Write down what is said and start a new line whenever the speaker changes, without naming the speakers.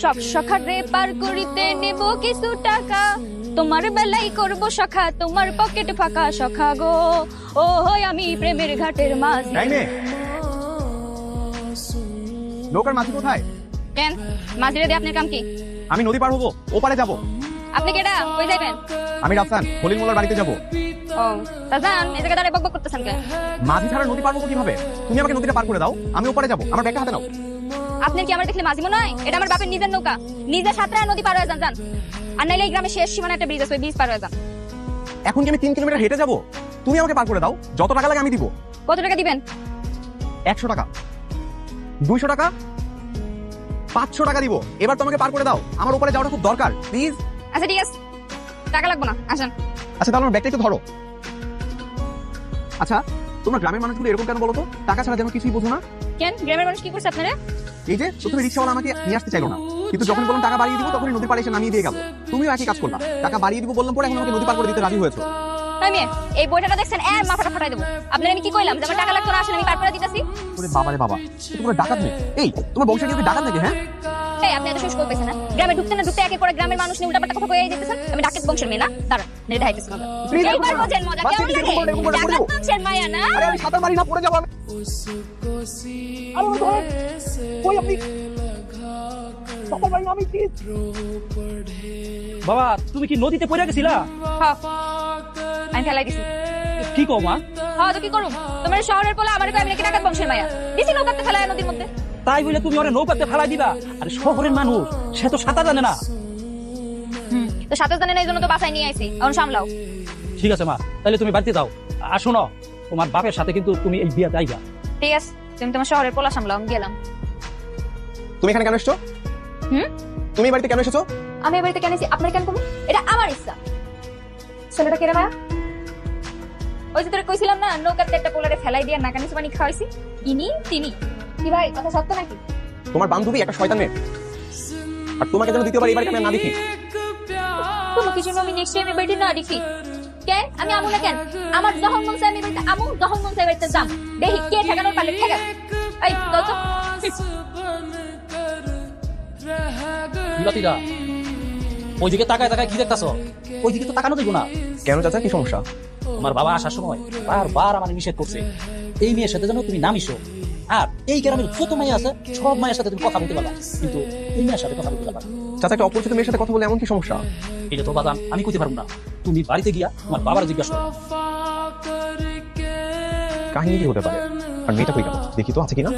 সব সখারে পার করিতে নেব কিছু টাকা, তোমার বেলাই করব সখা, তোমার পকেট ফাঁকা সখা গো। ও হই আমি প্রেমের ঘাটের মাঝি।
নৌকার মাঝি কোথায়?
কেন মাঝিরে দিয়ে আপনার কাম কি?
আমি নদী পার হবো, ওপারে যাব।
আপনি কেডা, কই যাবেন?
আমি রাফসান, খলিল মোল্লার বাড়িতে যাব।
ও তা যান, এই জায়গা দাঁড়িয়ে বকবক করতেছেন কেন?
মাঝি ছাড়া নদী পার হবো কিভাবে? তুমি আমাকে নদীটা পার করে দাও, আমি ওপারে যাব। আমার ব্যাগটা হাতে নাও।
আপনার কি আমার দেখলে মাঝি মনে হয়? এটা আমার বাপের নিজের নৌকা, নিজের সাঁতরা নদী পার হয়ে যান যান। আর নাইলে এই গ্রামে শেষ সীমানা একটা ব্রিজ আছে, ওই ব্রিজ পার হয়ে যান।
এখন কি আমি 3 কিলোমিটার হেঁটে যাব? তুমি আমাকে পার করে দাও, যত টাকা লাগে আমি দিব।
কত টাকা দিবেন?
100 টাকা, 200 টাকা, 500 টাকা দিব। এবার তোমাকে পার করে দাও, আমার ওপারে যাওয়াটা খুব দরকার, প্লিজ।
আচ্ছা ঠিক আছে, টাকা লাগবে না, আসেন।
আচ্ছা তাহলে আমার ব্যাগটা একটু ধরো। আচ্ছা তোমরা গ্রামের মানুষগুলো এরকম কেন বলো তো? টাকা ছাড়া যেন কিছুই বোঝো না।
কেন গ্রামের মানুষ কি করছে আপনারা?
এই যে প্রথমে রিক্সাওয়ালা আমাকে নিয়ে আসতে চাইলো না, কিন্তু যখন বললাম টাকা বাড়িয়ে দিব তখনই নদী পাড়ে এসে নামিয়ে দিয়ে গেল। তুমিও একই কাজ করলা, টাকা বাড়িয়ে দিব বললাম পরে এখন আমাকে নদী পার করে দিতে রাজি হয়েছো।
তাই মেয়ে, এই বইটা দেখছেন এর মাথাটা ফাটাই দেবো। আপনার আমি কি কইলাম যে আমার টাকা লাগতো না, আসেন আমি পার করে দিতেছি।
ওরে বাবা রে বাবা, তোমার ডাকাত নেই? এই তোমার বংশের কি ডাকাত নাকি? হ্যাঁ
এই আপনি এত শুষ্ক পেয়েছেন না? গ্রামে ঢুকতে না ঢুকতে একে করে গ্রামের মানুষ নিয়ে উল্টাপাল্টা কথা কয়ে যেতেছেন। আমি ডাকাত বংশের মেয়ে না, দাঁড়া নেড়ে ঢাইতেছি মজা। এইবার বোঝেন মজা কেমন লাগে? ডাকাত বংশের মায়া না?
আরে আমি সাঁতার মারি না, পড়ে যাবো আমি। আরে ধরে কই আপনি? সাঁতার মারি না আমি, প্লিজ।
বাবা তুমি কি নদীতে পড়ে গেছিলা?
হ্যাঁ আমি ফেলাই দিছি।
কি কও মা?
হ্যাঁ তো কি করুম, তোমার শহরের পোলা আমার কই আমি নাকি ডাকাত বংশের মায়া দিছি নৌকাতে ফেলাই নদীর মধ্যে।
তাই বলে তুমি ওরে নৌকাতে ফেলাই দিবা? আরে শহরের মানুষ, সে তো সাঁতার জানে না।
তো সাথে জানে না, এই জন্য তো বাসায় নিয়ে আইছি, এখন সামলাও।
ঠিক আছে মা, তাহলে তুমি বাড়িতে যাও। আর শোনো, তোমার বাপের সাথে কিন্তু তুমি এই বিয়ে যাইবা।
ঠিক আছে, তুমি তোমার শহরের পোলা সামলাও, আমি গেলাম।
তুমি এখানে কেন এসেছো? তুমি এই বাড়িতে কেন এসেছো?
আমি এই বাড়িতে কেন এসেছি আপনার কেন কমু? এটা আমার ইচ্ছা। ছেলেটা কেড়ে মায়া, ওই যে তোরে কইছিলাম না নৌকাতে একটা পোলারে ফেলাই দিয়ে নাকানি পানি খাওয়াইছি, ইনি তিনি। কি ভাই কথা সত্য নাকি?
তোমার বান্ধবী একটা শয়তান মেয়ে, আর তোমাকে যেন দ্বিতীয়বার এই বাড়িতে আমি না দেখি।
কোনো কিছু আমি নেক্সট টাইম এই বাড়িতে না দেখি। কেন আমি আমু না কেন? আমার যখন মন চাই আমি বাড়িতে আমু, যখন মন চাই বাড়িতে যাম। দেখি কে ঠেকানোর পারলে ঠেকান। এই তো
বিবাতিরা ওইদিকে তাকায় তাকায় কি দেখতাছ? ওইদিকে তো তাকানো যাইব না।
কেন চাচা, কি সমস্যা?
তোমার বাবা আসার সময় বারবার আমার নিষেধ করছে এই মেয়ের সাথে যেন তুমি না মিশো। আর এই গ্রামের যত মেয়ে আছে সব মায়ের সাথে তুমি কথা বলতে পারবা, কিন্তু এই মেয়ের সাথে কথা বলতে পারবা।
চাচা একটা অপরিচিত মেয়ের সাথে কথা বলে এমন কি সমস্যা?
এটা তো বাদাম আমি কইতে পারবো না, তুমি বাড়িতে গিয়া তোমার বাবার জিজ্ঞাসা করো।
কাহিনী কি হতে পারে? আর মেয়েটা কই গেল? দেখি তো আছে কিনা।